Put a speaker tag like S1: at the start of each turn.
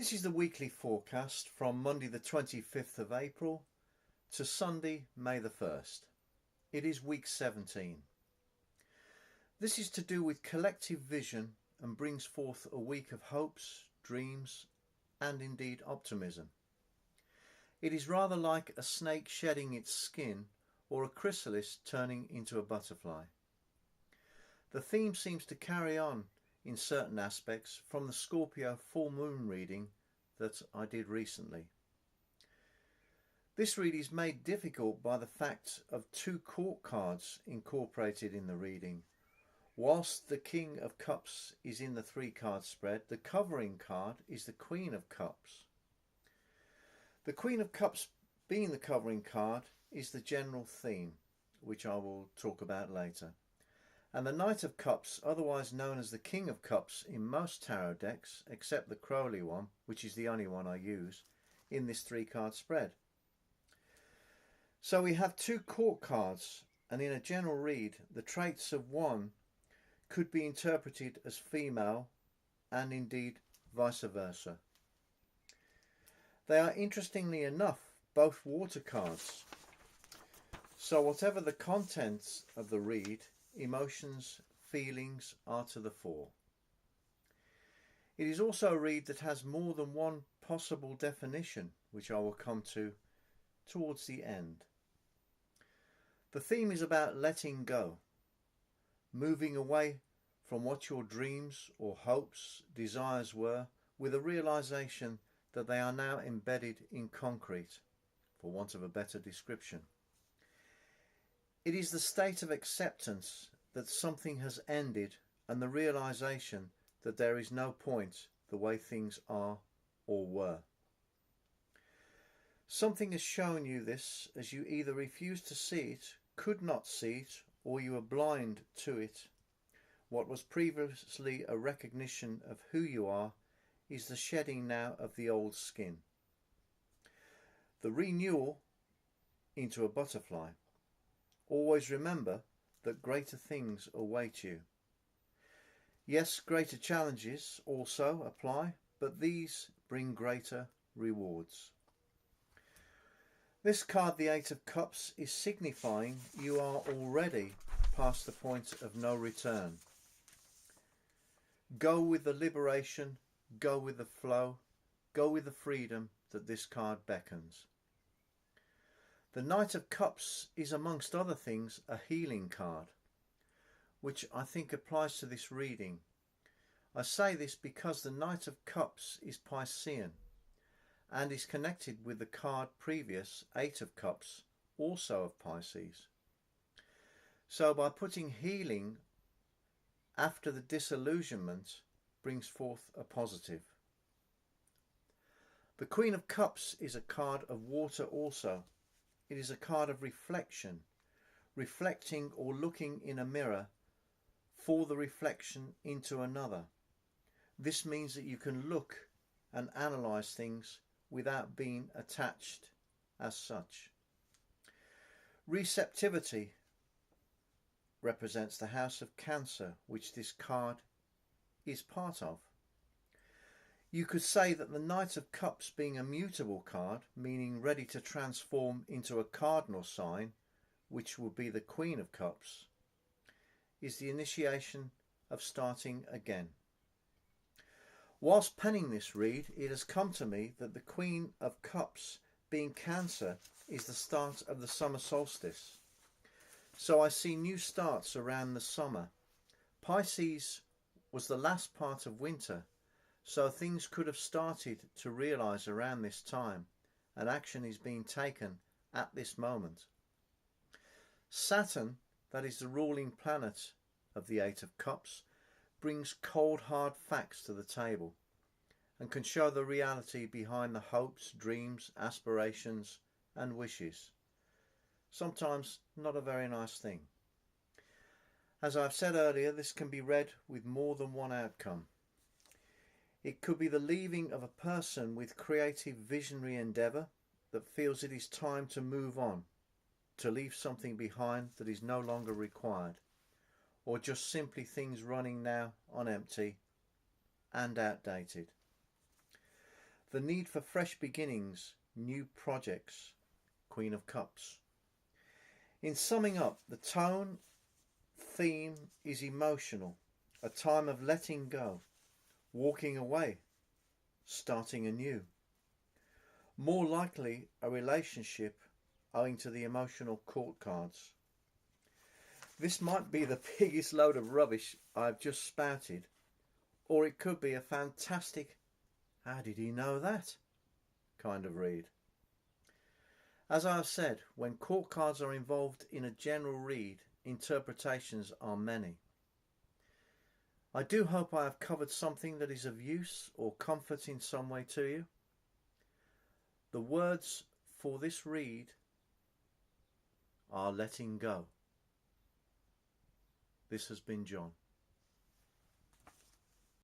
S1: This is the weekly forecast from Monday the 25th of April to Sunday, May the 1st. It is week 17. This is to do with collective vision and brings forth a week of hopes, dreams, and indeed optimism. It is rather like a snake shedding its skin or a chrysalis turning into a butterfly. The theme seems to carry on in certain aspects from the Scorpio full moon reading that I did recently. This read is made difficult by the fact of two court cards incorporated in the reading. Whilst the King of Cups is in the 3-card spread, the covering card is the Queen of Cups. The Queen of Cups being the covering card is the general theme, which I will talk about later. And the Knight of Cups, otherwise known as the King of Cups in most tarot decks, except the Crowley one, which is the only one I use, in this 3-card spread. So we have two court cards, and in a general read, the traits of one could be interpreted as female, and indeed vice versa. They are, interestingly enough, both water cards. So whatever the contents of the read, emotions, feelings are to the fore. It is also a read that has more than one possible definition, which I will come to towards the end. The theme is about letting go, moving away from what your dreams or hopes, desires were, with a realization that they are now embedded in concrete, for want of a better description. It is the state of acceptance that something has ended and the realization that there is no point the way things are or were. Something has shown you this as you either refuse to see it, could not see it, or you are blind to it. What was previously a recognition of who you are is the shedding now of the old skin. The renewal into a butterfly. Always remember that greater things await you. Yes, greater challenges also apply, but these bring greater rewards. This card, the 8 of Cups, is signifying you are already past the point of no return. Go with the liberation, go with the flow, go with the freedom that this card beckons. The Knight of Cups is, amongst other things, a healing card, which I think applies to this reading. I say this because the Knight of Cups is Piscean and is connected with the card previous, 8 of Cups, also of Pisces. So by putting healing after the disillusionment brings forth a positive. The Queen of Cups is a card of water also. It is a card of reflection, reflecting or looking in a mirror for the reflection into another. This means that you can look and analyse things without being attached as such. Receptivity represents the house of Cancer, which this card is part of. You could say that the Knight of Cups, being a mutable card, meaning ready to transform into a cardinal sign, which would be the Queen of Cups, is the initiation of starting again. Whilst penning this read, it has come to me that the Queen of Cups, being Cancer, is the start of the summer solstice. So I see new starts around the summer. Pisces was the last part of winter, so things could have started to realise around this time, and action is being taken at this moment. Saturn, that is the ruling planet of the 8 of Cups, brings cold hard facts to the table and can show the reality behind the hopes, dreams, aspirations and wishes. Sometimes not a very nice thing. As I've said earlier, this can be read with more than one outcome. It could be the leaving of a person with creative visionary endeavour that feels it is time to move on, to leave something behind that is no longer required, or just simply things running now on empty and outdated. The need for fresh beginnings, new projects. Queen of Cups. In summing up, the tone theme is emotional, a time of letting go, walking away, starting anew. More likely a relationship owing to the emotional court cards. This might be the biggest load of rubbish I've just spouted, or it could be a fantastic "how did he know that?" kind of read. As I have said, when court cards are involved in a general read, interpretations are many. I do hope I have covered something that is of use or comfort in some way to you. The words for this read are letting go. This has been John.